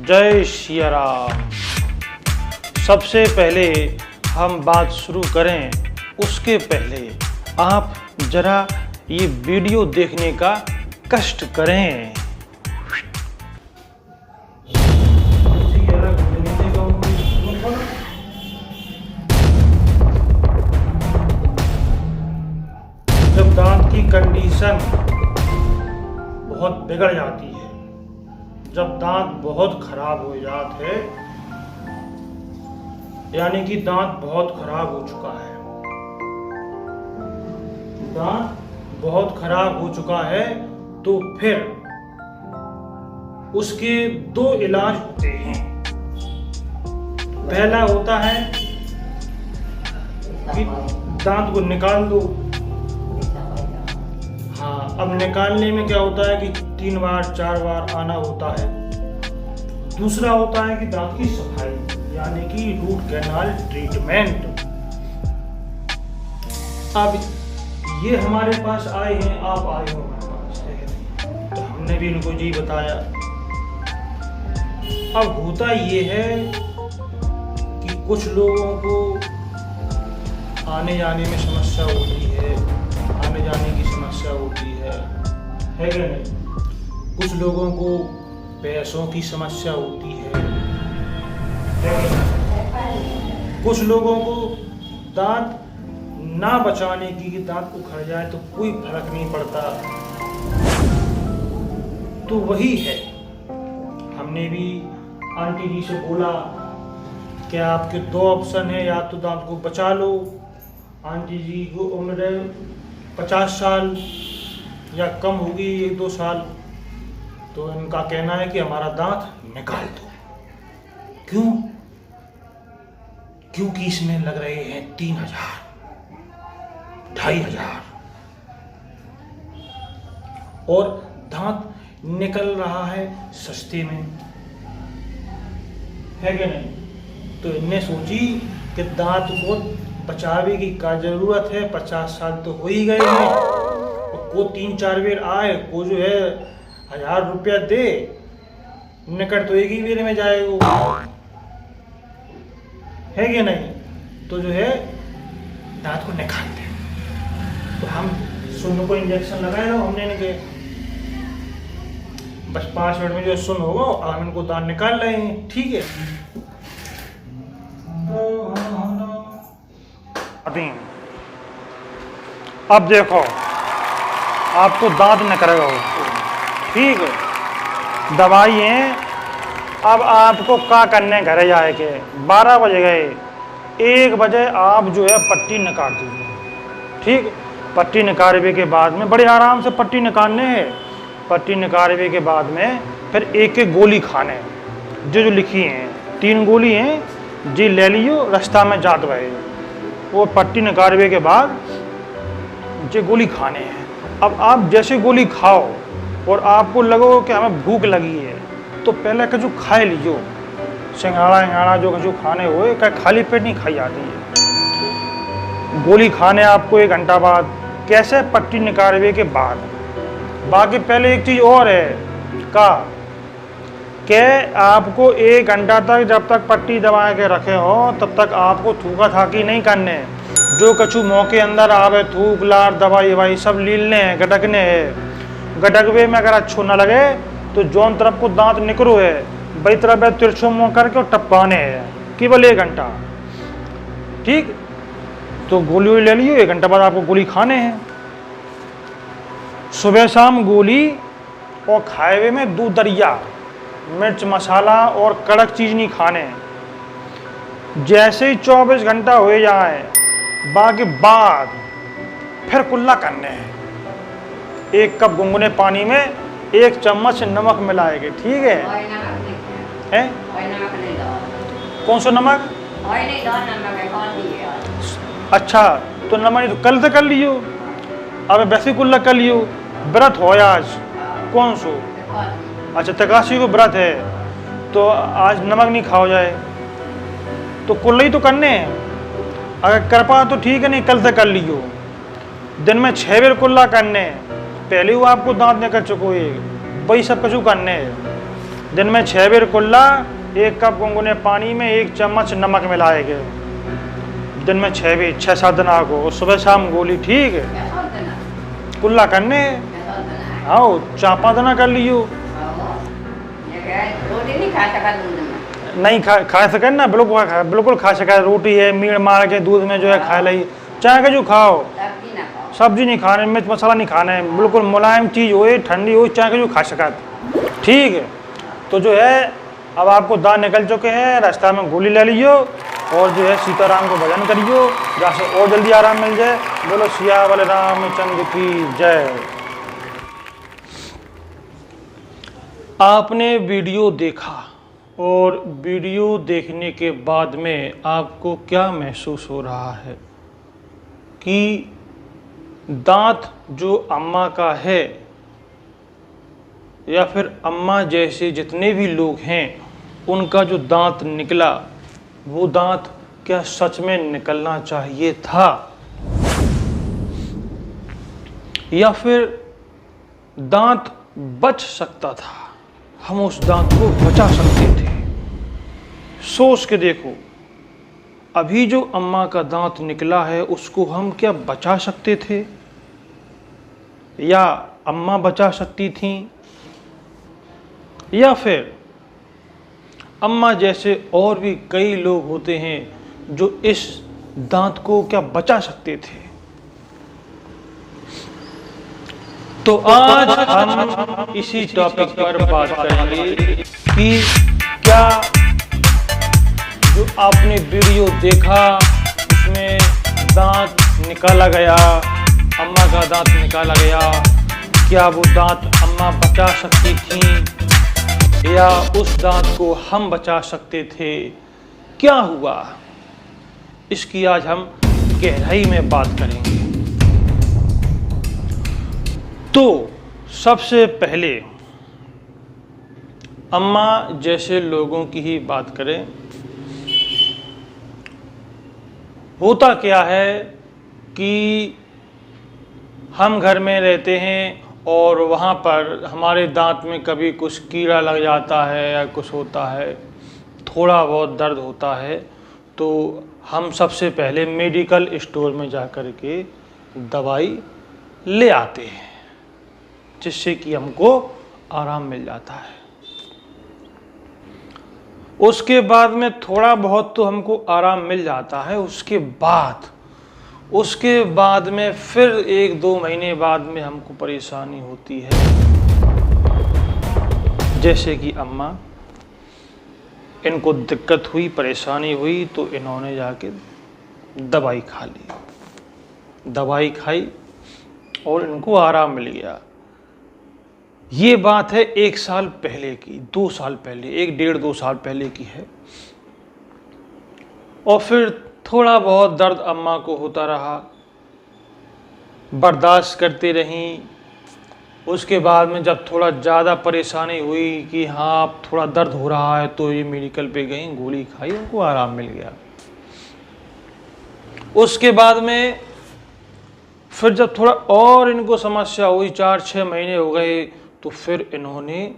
जय सिया राम। सबसे पहले हम बात शुरू करें उसके पहले आप जरा ये वीडियो देखने का कष्ट करें। जब दांत की कंडीशन बहुत बिगड़ जाती है, जब दांत बहुत खराब हो जाते हैं, यानी कि दांत बहुत खराब हो चुका है, दांत बहुत खराब हो चुका है, तो फिर उसके दो इलाज होते हैं। पहला होता है कि दांत को निकाल दो। हाँ, अब निकालने में क्या होता है कि 3 बार 4 बार आना होता है। दूसरा होता है कि दांत की सफाई, यानी कि रूट कैनाल ट्रीटमेंट। अब ये हमारे पास आए हैं, आप आए हो हमारे पास, तो हमने भी इनको जी बताया। अब होता ये है कि कुछ लोगों को आने जाने में समस्या होती है, आने जाने की समस्या होती है कि नहीं? कुछ लोगों को पैसों की समस्या होती है कि नहीं? कुछ लोगों को दांत ना बचाने की, कि दांत उखड़ जाए तो कोई फर्क नहीं पड़ता। तो वही है, हमने भी आंटी जी से बोला कि आपके 2 ऑप्शन है, या तो दांत को बचा लो। आंटी जी को उम्र 50 साल या कम होगी, 1-2 साल, तो इनका कहना है कि हमारा दांत निकाल दो। क्यों? क्योंकि इसमें लग रहे हैं 3000, 2500, और दांत निकल रहा है सस्ते में, है कि नहीं? तो इनने सोची कि दांत को बचावे की क्या जरूरत है, 50 साल तो हो ही गए हैं, तो को 3-4 बेर आए, को जो है 1000 रुपया दे, निकट तो एक ही बेर में जाएगा, है कि नहीं? तो जो है दांत को निकाल दे। तो हम सुन को इंजेक्शन लगाए दो, हमने इनके बस 5 मिनट में जो सुन होगा, हम इनको दांत निकाल रहे हैं, ठीक है। अब देखो, आपको दांत निकलेगा, ठीक है, दवाई है। अब आपको क्या करने घरे जाए के 12 बज गए, 1 बजे आप जो है पट्टी निकाल दीजिए, ठीक। पट्टी निकालने के बाद में बड़े आराम से पट्टी निकालने हैं। पट्टी निकालने के बाद में फिर एक गोली खाने, जो लिखी हैं 3 गोली हैं जी, ले लियो, रास्ता में जात रहे। वो पट्टी निकालने के बाद जो गोली खाने हैं। अब आप जैसे गोली खाओ और आपको लगो कि हमें भूख लगी है, तो पहले कछु खा लीजिए। सिंघाड़ा जो कछु खाने हुए, क्या खाली पेट नहीं खाई जाती है। गोली खाने आपको 1 घंटा बाद, कैसे? पट्टी निकालने के बाद। बाकी पहले एक चीज़ और है कि आपको 1 घंटा तक, जब तक पट्टी दबा के रखे हो, तब तक आपको थूका थाकी नहीं करने। जो कछु मौके अंदर आवे, थूक लार दवाई ववाई सब लीलने हैं, गटकने हैं। गटकवे में अगर अच्छो न लगे तो जौन तरफ को दांत निकरो है, वही तरफ है तिरछो मुँह करके और टप्पाने हैं, केवल 1 घंटा, ठीक। तो गोली ले लियो, 1 घंटा बाद आपको गोली खाने हैं। सुबह शाम गोली, और खाए में दूध दरिया, मिर्च मसाला और कड़क चीज़ नहीं खाने। जैसे ही 24 घंटा हो जाए, बाकी बाद फिर कुल्ला करने हैं। 1 कप गुनगुने पानी में 1 चम्मच नमक मिलाएंगे, ठीक है? हैं? कौन सा नमक? अच्छा, तो नमक तो कल से कर लियो, अब वैसे कुल्ला कर लियो। व्रत हो आज, कौन सो? अच्छा, तकाशी को व्रत है, तो आज नमक नहीं खाओ जाए, तो कुल्ला ही तो करने हैं। अगर कर पा तो ठीक है, नहीं कल से कर लियो। दिन में 6 बेर कुल्ला करने, पहले वो आपको दांत निकल चुको है, वही सब कछु करने है। दिन में 6 बार कुल्ला, 1 कप गुनगुने पानी में 1 चम्मच नमक मिलाएंगे। दिन में 6 बार, 6-7 दिन को, और सुबह शाम गोली। ठीक है, कुल्ला करने। आओ चापा दना कर लियो। नहीं खा सके ना, बिल्कुल खा सके। रोटी है मीड़ मार के दूध में जो है खा ली, चाहे के जो खाओ। सब्जी नहीं खाने, मिर्च मसाला नहीं खाने, बिल्कुल मुलायम चीज़ हो, ठंडी हो, चाहे के जो खा सका। ठीक है, तो जो है अब आपको दांत निकल चुके हैं, रास्ता में गोली ले लियो और जो है सीताराम को भजन करियो, जहाँ से और जल्दी आराम मिल जाए। बोलो सियावर रामचंद्र की जय। आपने वीडियो देखा और वीडियो देखने के बाद में आपको क्या महसूस हो रहा है कि दांत जो अम्मा का है या फिर अम्मा जैसे जितने भी लोग हैं उनका जो दांत निकला, वो दांत क्या सच में निकलना चाहिए था, या फिर दांत बच सकता था, हम उस दांत को बचा सकते थे। सोच के देखो, अभी जो अम्मा का दांत निकला है उसको हम क्या बचा सकते थे, या अम्मा बचा सकती थी, या फिर अम्मा जैसे और भी कई लोग होते हैं जो इस दांत को क्या बचा सकते थे। तो आज हम इसी टॉपिक पर बात करेंगे कि क्या जो आपने वीडियो देखा उसमें दांत निकाला गया, अम्मा का दांत निकाला गया, क्या वो दांत अम्मा बचा सकती थी या उस दांत को हम बचा सकते थे, क्या हुआ, इसकी आज हम गहराई में बात करेंगे। तो सबसे पहले अम्मा जैसे लोगों की ही बात करें। होता क्या है कि हम घर में रहते हैं और वहाँ पर हमारे दांत में कभी कुछ कीड़ा लग जाता है या कुछ होता है, थोड़ा बहुत दर्द होता है, तो हम सबसे पहले मेडिकल स्टोर में जा कर के दवाई ले आते हैं, जिससे कि हमको आराम मिल जाता है। उसके बाद में थोड़ा बहुत तो हमको आराम मिल जाता है, उसके बाद में फिर 1-2 महीने बाद में हमको परेशानी होती है। जैसे कि अम्मा, इनको दिक्कत हुई, परेशानी हुई, तो इन्होंने जाके दवाई खा ली, दवाई खाई और इनको आराम मिल गया। ये बात है 1 साल पहले की, 2 साल पहले, 1-1.5-2 साल पहले की है। और फिर थोड़ा बहुत दर्द अम्मा को होता रहा, बर्दाश्त करते रहीं। उसके बाद में जब थोड़ा ज़्यादा परेशानी हुई कि हाँ अब थोड़ा दर्द हो रहा है, तो ये मेडिकल पे गई, गोली खाई, उनको आराम मिल गया। उसके बाद में फिर जब थोड़ा और इनको समस्या हुई, 4-6 महीने हो गए, तो फिर इन्होंने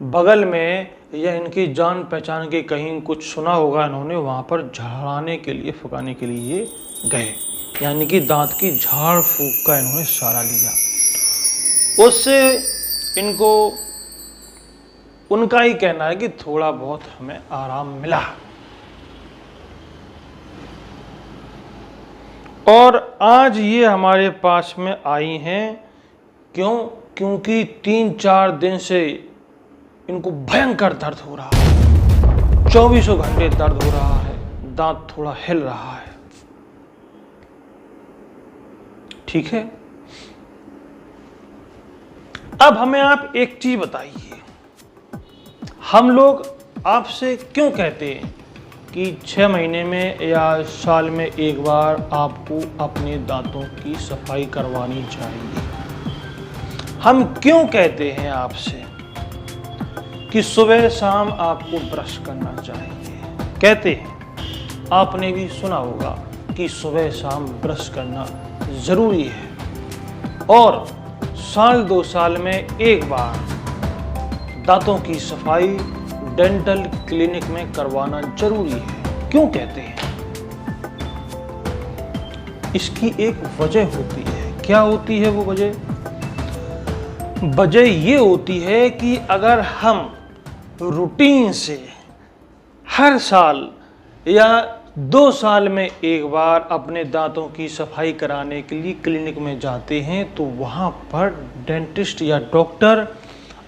बगल में या इनकी जान पहचान के कहीं कुछ सुना होगा, इन्होंने वहाँ पर झाड़ाने के लिए, फुकाने के लिए गए, यानी कि दांत की झाड़ फूक का इन्होंने सहारा लिया। उससे इनको उनका ही कहना है कि थोड़ा बहुत हमें आराम मिला। और आज ये हमारे पास में आई हैं, क्योंकि 3-4 दिन से इनको भयंकर दर्द हो रहा है, 24 घंटे दर्द हो रहा है, दांत थोड़ा हिल रहा है। ठीक है, अब हमें आप एक चीज बताइए, हम लोग आपसे क्यों कहते हैं कि 6 महीने में या साल में 1 बार आपको अपने दांतों की सफाई करवानी चाहिए? हम क्यों कहते हैं आपसे कि सुबह शाम आपको ब्रश करना चाहिए? कहते हैं, आपने भी सुना होगा कि सुबह शाम ब्रश करना ज़रूरी है, और साल 2 साल में 1 बार दांतों की सफाई डेंटल क्लिनिक में करवाना जरूरी है। क्यों कहते हैं? इसकी एक वजह होती है। क्या होती है वो वजह? वजह ये होती है कि अगर हम रूटीन से हर साल या 2 साल में एक बार अपने दांतों की सफाई कराने के लिए क्लिनिक में जाते हैं तो वहाँ पर डेंटिस्ट या डॉक्टर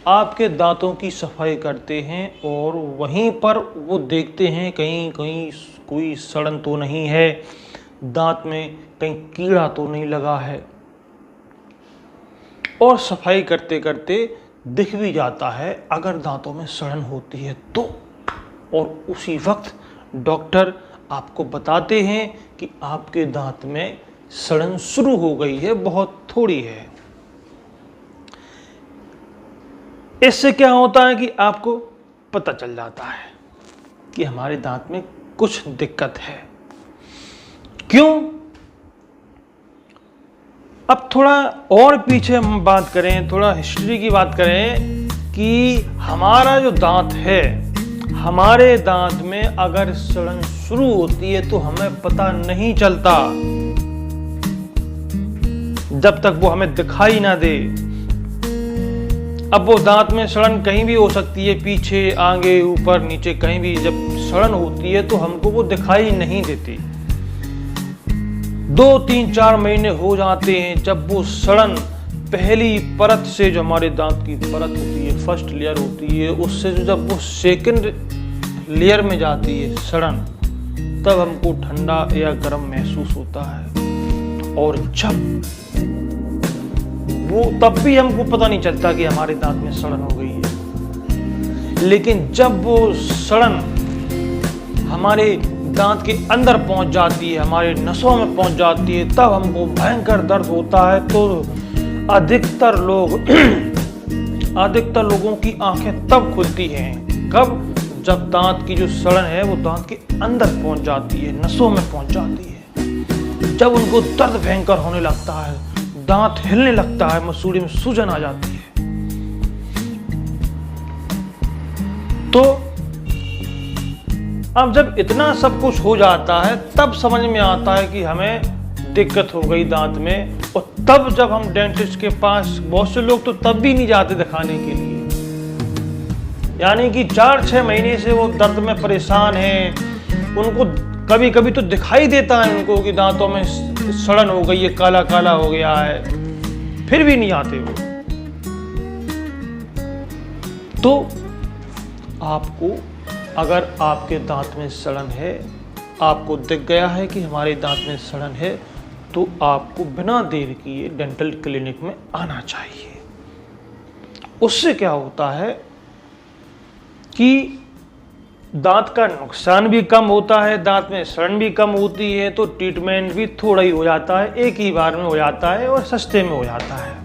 आपके दांतों की सफाई करते हैं और वहीं पर वो देखते हैं कहीं कहीं कोई सड़न तो नहीं है, दांत में कहीं कीड़ा तो नहीं लगा है। और सफाई करते करते दिख भी जाता है अगर दांतों में सड़न होती है तो, और उसी वक्त डॉक्टर आपको बताते हैं कि आपके दांत में सड़न शुरू हो गई है, बहुत थोड़ी है। इससे क्या होता है कि आपको पता चल जाता है कि हमारे दांत में कुछ दिक्कत है। क्यों? अब थोड़ा और पीछे हम बात करें, थोड़ा हिस्ट्री की बात करें कि हमारा जो दांत है, हमारे दांत में अगर सड़न शुरू होती है तो हमें पता नहीं चलता जब तक वो हमें दिखाई ना दे। अब वो दांत में सड़न कहीं भी हो सकती है, पीछे, आगे, ऊपर, नीचे, कहीं भी जब सड़न होती है तो हमको वो दिखाई नहीं देती। 2, 3, 4 महीने हो जाते हैं जब वो सड़न पहली परत से, जो हमारे दांत की परत होती है, फर्स्ट लेयर होती है, उससे जो जब वो सेकंड लेयर में जाती है सड़न, तब हमको ठंडा या गर्म महसूस होता है। और जब वो, तब भी हमको पता नहीं चलता कि हमारे दांत में सड़न हो गई है। लेकिन जब वो सड़न हमारे दांत के अंदर पहुंच जाती है, हमारे नसों में पहुंच जाती है, तब हमको भयंकर दर्द होता है। तो अधिकतर लोगों की आंखें तब खुलती हैं। कब? जब दांत की जो सड़न है वो दांत के अंदर पहुंच जाती है, नसों में पहुंच जाती है। जब उनको दर्द भयंकर होने लगता है, दांत हिलने लगता है, मसूड़े में सूजन आ जाती है। तो अब जब इतना सब कुछ हो जाता है तब समझ में आता है कि हमें दिक्कत हो गई दांत में। और तब जब हम डेंटिस्ट के पास, बहुत से लोग तो तब भी नहीं जाते दिखाने के लिए, यानी कि 4-6 महीने से वो दर्द में परेशान हैं। उनको कभी कभी तो दिखाई देता है उनको कि दांतों में सड़न हो गई है, काला काला हो गया है, फिर भी नहीं आते वो। तो आपको, अगर आपके दांत में सड़न है, आपको दिख गया है कि हमारे दांत में सड़न है, तो आपको बिना देर किए डेंटल क्लिनिक में आना चाहिए। उससे क्या होता है कि दांत का नुकसान भी कम होता है, दांत में सड़न भी कम होती है, तो ट्रीटमेंट भी थोड़ा ही हो जाता है, एक ही बार में हो जाता है और सस्ते में हो जाता है।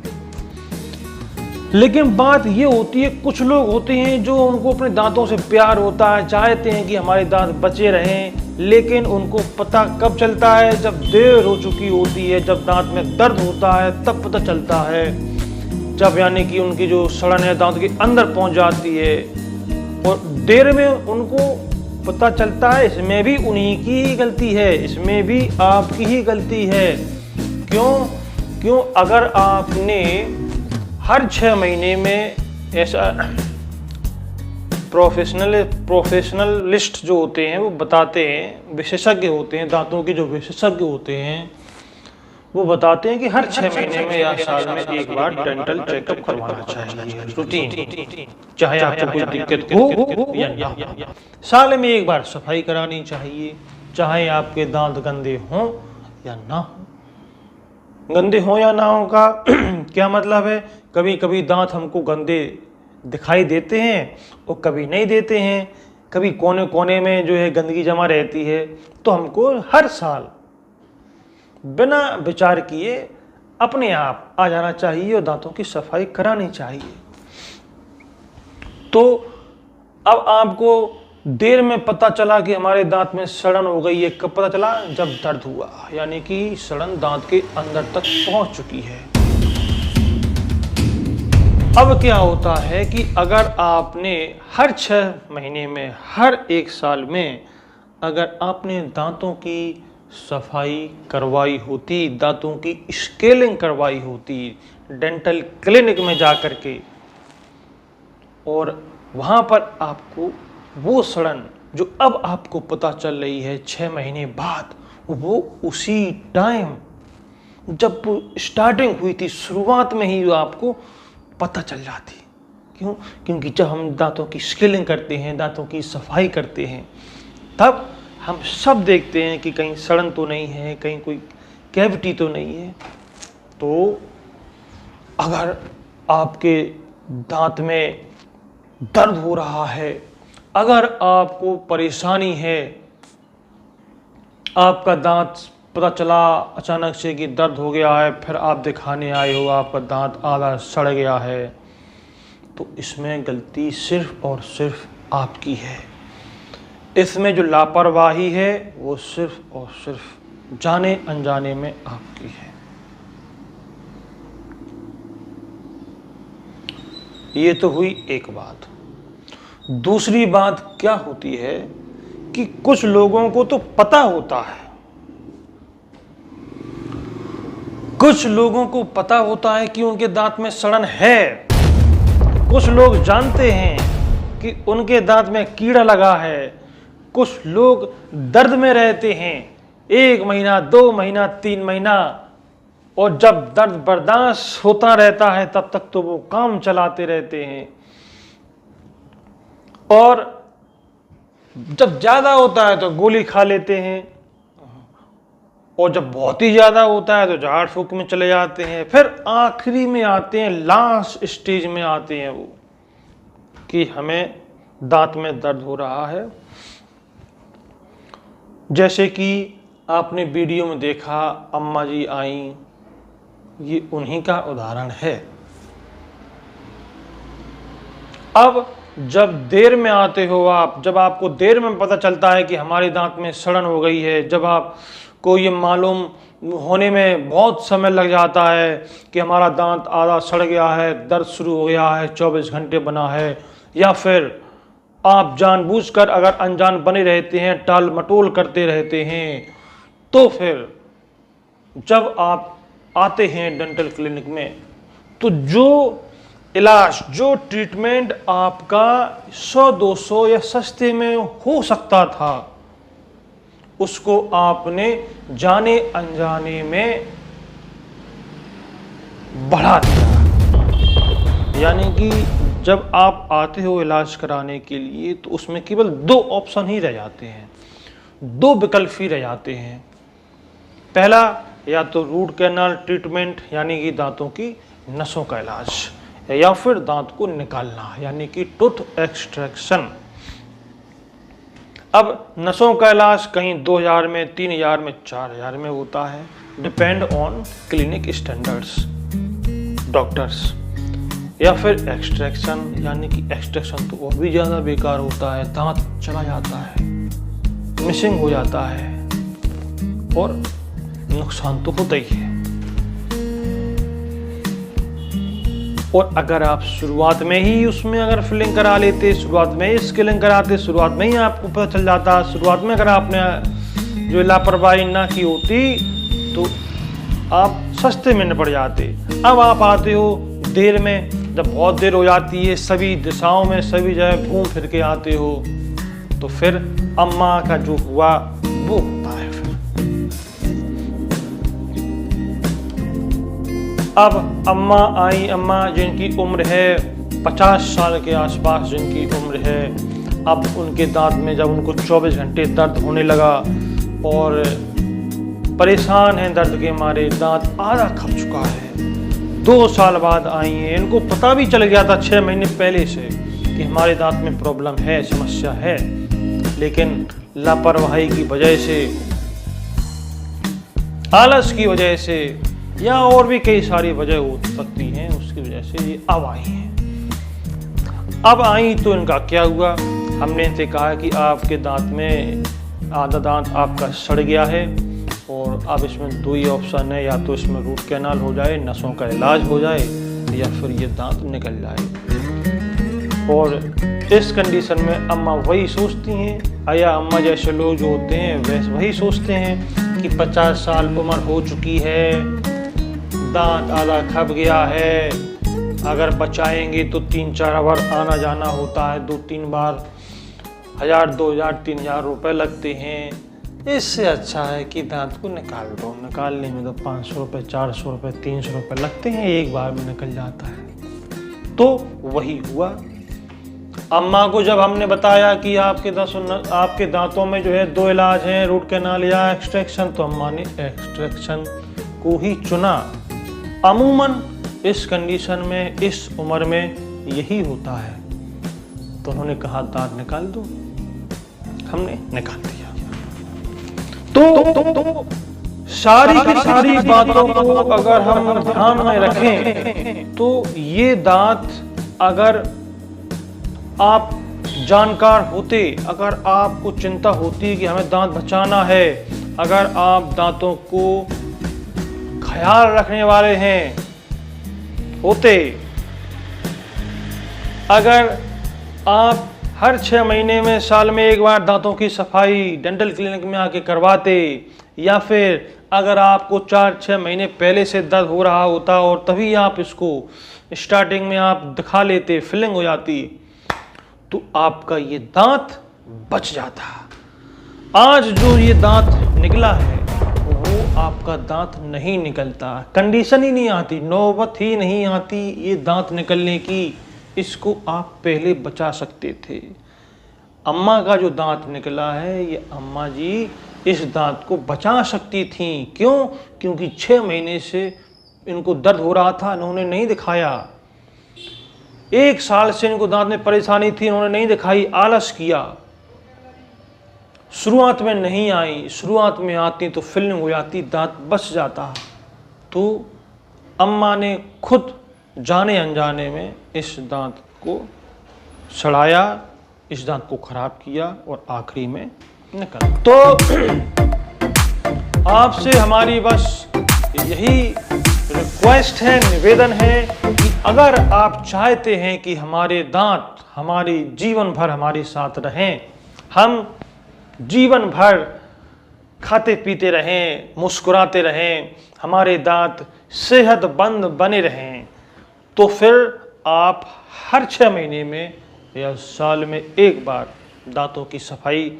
लेकिन बात ये होती है, कुछ लोग होते हैं जो उनको अपने दांतों से प्यार होता है, चाहते हैं कि हमारे दांत बचे रहें, लेकिन उनको पता कब चलता है? जब देर हो चुकी होती है, जब दांत में दर्द होता है तब पता चलता है। जब यानी कि उनकी जो सड़न है दांत के अंदर पहुंच जाती है और देर में उनको पता चलता है। इसमें भी उन्हीं की ही गलती है, इसमें भी आपकी ही गलती है। क्यों? अगर आपने हर 6 महीने में ऐसा, प्रोफेशनलिस्ट जो होते हैं वो बताते हैं, विशेषज्ञ होते हैं, दांतों के जो विशेषज्ञ होते हैं वो बताते हैं कि हर 6 महीने में या साल में एक बार डेंटल चेकअप करवाना चाहिए, रूटीन। चाहे आपको कोई दिक्कत हो या ना हो, साल में एक बार सफाई करानी चाहिए, चाहे आपके दांत गंदे हों या ना हो। गंदे हों या ना हो का क्या मतलब है? कभी कभी दांत हमको गंदे दिखाई देते हैं और कभी नहीं देते हैं, कभी कोने कोने में जो है गंदगी जमा रहती है। तो हमको हर साल बिना विचार किए अपने आप आ जाना चाहिए और दांतों की सफाई करानी चाहिए। तो अब आपको देर में पता चला कि हमारे दांत में सड़न हो गई है, कब पता चला? जब दर्द हुआ, यानी कि सड़न दांत के अंदर तक पहुंच चुकी है। अब क्या होता है कि अगर आपने हर 6 महीने में, हर 1 साल में अगर आपने दांतों की सफाई करवाई होती, दांतों की स्केलिंग करवाई होती डेंटल क्लिनिक में जा कर के, और वहाँ पर आपको वो सड़न जो अब आपको पता चल रही है 6 महीने बाद, वो उसी टाइम जब स्टार्टिंग हुई थी, शुरुआत में ही आपको पता चल जाती। क्यों? क्योंकि जब हम दांतों की स्केलिंग करते हैं, दांतों की सफाई करते हैं, तब हम सब देखते हैं कि कहीं सड़न तो नहीं है, कहीं कोई कैविटी तो नहीं है। तो अगर आपके दांत में दर्द हो रहा है, अगर आपको परेशानी है, आपका दांत पता चला अचानक से कि दर्द हो गया है, फिर आप दिखाने आए हो, आपका दांत आधा सड़ गया है, तो इसमें गलती सिर्फ और सिर्फ आपकी है। इसमें जो लापरवाही है वो सिर्फ और सिर्फ जाने अनजाने में आपकी है। ये तो हुई एक बात। दूसरी बात क्या होती है कि कुछ लोगों को तो पता होता है, कुछ लोगों को पता होता है कि उनके दांत में सड़न है। कुछ लोग जानते हैं कि उनके दांत में कीड़ा लगा है। कुछ लोग दर्द में रहते हैं 1 महीना, 2 महीना, 3 महीना, और जब दर्द बर्दाश्त होता रहता है तब तक तो वो काम चलाते रहते हैं। और जब ज्यादा होता है तो गोली खा लेते हैं, और जब बहुत ही ज्यादा होता है तो झाड़ फूक में चले जाते हैं। फिर आखिरी में आते हैं, लास्ट स्टेज में आते हैं वो, कि हमें दांत में दर्द हो रहा है। जैसे कि आपने वीडियो में देखा, अम्मा जी आई, ये उन्हीं का उदाहरण है। अब जब देर में आते हो आप, जब आपको देर में पता चलता है कि हमारे दांत में सड़न हो गई है, जब आपको ये मालूम होने में बहुत समय लग जाता है कि हमारा दांत आधा सड़ गया है, दर्द शुरू हो गया है, 24 घंटे बना है, या फिर आप जानबूझकर अगर अनजान बने रहते हैं, टाल मटोल करते रहते हैं, तो फिर जब आप आते हैं डेंटल क्लिनिक में, तो जो इलाज, जो ट्रीटमेंट आपका 100-200 या सस्ते में हो सकता था, उसको आपने जाने अनजाने में बढ़ा दिया। यानी कि जब आप आते हो इलाज कराने के लिए, तो उसमें केवल 2 ऑप्शन ही रह जाते हैं, 2 विकल्प ही रह जाते हैं। पहला, या तो रूट कैनाल ट्रीटमेंट यानी कि दांतों की नसों का इलाज, या फिर दांत को निकालना यानी कि टूथ एक्सट्रैक्शन। अब नसों का इलाज कहीं 2000 में, 3000 में, 4000 में होता है, depend on clinic standards, doctors. या फिर एक्सट्रैक्शन, यानी कि एक्सट्रैक्शन तो और भी ज़्यादा बेकार होता है, दांत चला जाता है, मिसिंग हो जाता है, और नुकसान तो होता ही है। और अगर आप शुरुआत में ही उसमें अगर फिलिंग करा लेते, शुरुआत में ही स्केलिंग कराते, शुरुआत में ही आपको पता चल जाता, शुरुआत में अगर आपने जो लापरवाही ना की होती, तो आप सस्ते में निपट जाते। अब आप आते हो देर में, जब बहुत देर हो जाती है, सभी दिशाओं में, सभी जगह घूम फिर के आते हो, तो फिर अम्मा का जो हुआ वो होता है। अब अम्मा आई, अम्मा जिनकी उम्र है 50 साल के आसपास, जिनकी उम्र है, अब उनके दांत में जब उनको 24 घंटे दर्द होने लगा और परेशान हैं दर्द के मारे, दांत आधा खप चुका है, 2 साल बाद आई हैं, इनको पता भी चल गया था 6 महीने पहले से कि हमारे दांत में प्रॉब्लम है, समस्या है, लेकिन लापरवाही की वजह से, आलस की वजह से, या और भी कई सारी वजह हो सकती हैं, उसकी वजह से ये अब आई हैं। अब आई तो इनका क्या हुआ, हमने इनसे कहा कि आपके दांत में आधा दांत आपका सड़ गया है, और अब इसमें 2 ही ऑप्शन है, या तो इसमें रूट कैनाल हो जाए, नसों का इलाज हो जाए, या फिर ये दांत निकल जाए। और इस कंडीशन में अम्मा वही सोचती हैं, या अम्मा जैसे लोग जो होते हैं वैसे वही सोचते हैं कि 50 साल उम्र हो चुकी है, दांत आधा खप गया है, अगर बचाएंगे तो 3-4 बार आना जाना होता है, 2-3 बार 1000, 2000, 3000 रुपये लगते हैं, इससे अच्छा है कि दांत को निकाल दो। निकालने में तो 500 रुपये, 400 रुपये, 300 रुपये लगते हैं, एक बार में निकल जाता है। तो वही हुआ। अम्मा को जब हमने बताया कि आपके दांतों में जो है 2 इलाज हैं, रूट कैनाल या एक्सट्रैक्शन, तो अम्मा ने एक्सट्रैक्शन को ही चुना। अमूमन इस कंडीशन में, इस उम्र में यही होता है। तो उन्होंने कहा दांत निकाल दो, हमने निकाल दिया। तो सारी की सारी बातों को अगर हम ध्यान में रखें तो ये दांत, अगर आप जानकार होते, अगर आपको चिंता होती कि हमें दांत बचाना है, अगर आप दांतों को ख्याल रखने वाले होते, अगर आप हर 6 महीने में, साल में एक बार दांतों की सफाई डेंटल क्लिनिक में आके करवाते, या फिर अगर आपको 4-6 महीने पहले से दर्द हो रहा होता और तभी आप इसको स्टार्टिंग में आप दिखा लेते, फिलिंग हो जाती, तो आपका ये दांत बच जाता। आज जो ये दांत निकला है वो आपका दांत नहीं निकलता, कंडीशन ही नहीं आती, नौबत ही नहीं आती ये दांत निकलने की। इसको आप पहले बचा सकते थे। अम्मा का जो दांत निकला है, ये अम्मा जी इस दांत को बचा सकती थी। क्यों? क्योंकि 6 महीने से इनको दर्द हो रहा था, इन्होंने नहीं दिखाया। 1 साल से इनको दांत में परेशानी थी, इन्होंने नहीं दिखाई, आलस किया। शुरुआत में नहीं आई, शुरुआत में आती तो फिलिंग हो जाती, दांत बच जाता। तो अम्मा ने खुद जाने अनजाने में इस दांत को सड़ाया, इस दांत को खराब किया और आखिरी में निकल। तो आपसे हमारी बस यही रिक्वेस्ट है, निवेदन है कि अगर आप चाहते हैं कि हमारे दांत हमारी जीवन भर हमारे साथ रहें, हम जीवन भर खाते पीते रहें, मुस्कुराते रहें, हमारे दांत सेहतमंद बने रहें, तो फिर आप हर 6 महीने में या साल में एक बार दांतों की सफाई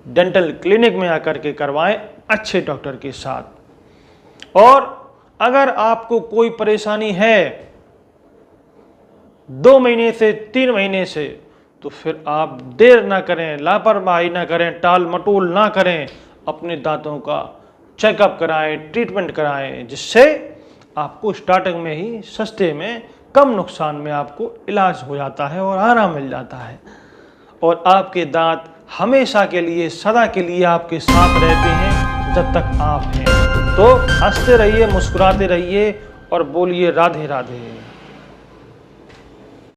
डेंटल क्लिनिक में आकर के करवाएं, अच्छे डॉक्टर के साथ। और अगर आपको कोई परेशानी है 2 महीने से 3 महीने से, तो फिर आप देर ना करें, लापरवाही ना करें, टाल मटोल ना करें, अपने दांतों का चेकअप कराएं, ट्रीटमेंट कराएं, जिससे आपको स्टार्टिंग में ही सस्ते में, कम नुकसान में आपको इलाज हो जाता है और आराम मिल जाता है। और आपके दांत हमेशा के लिए, सदा के लिए आपके साथ रहते हैं जब तक आप हैं। तो हंसते रहिए, मुस्कुराते रहिए और बोलिए राधे राधे।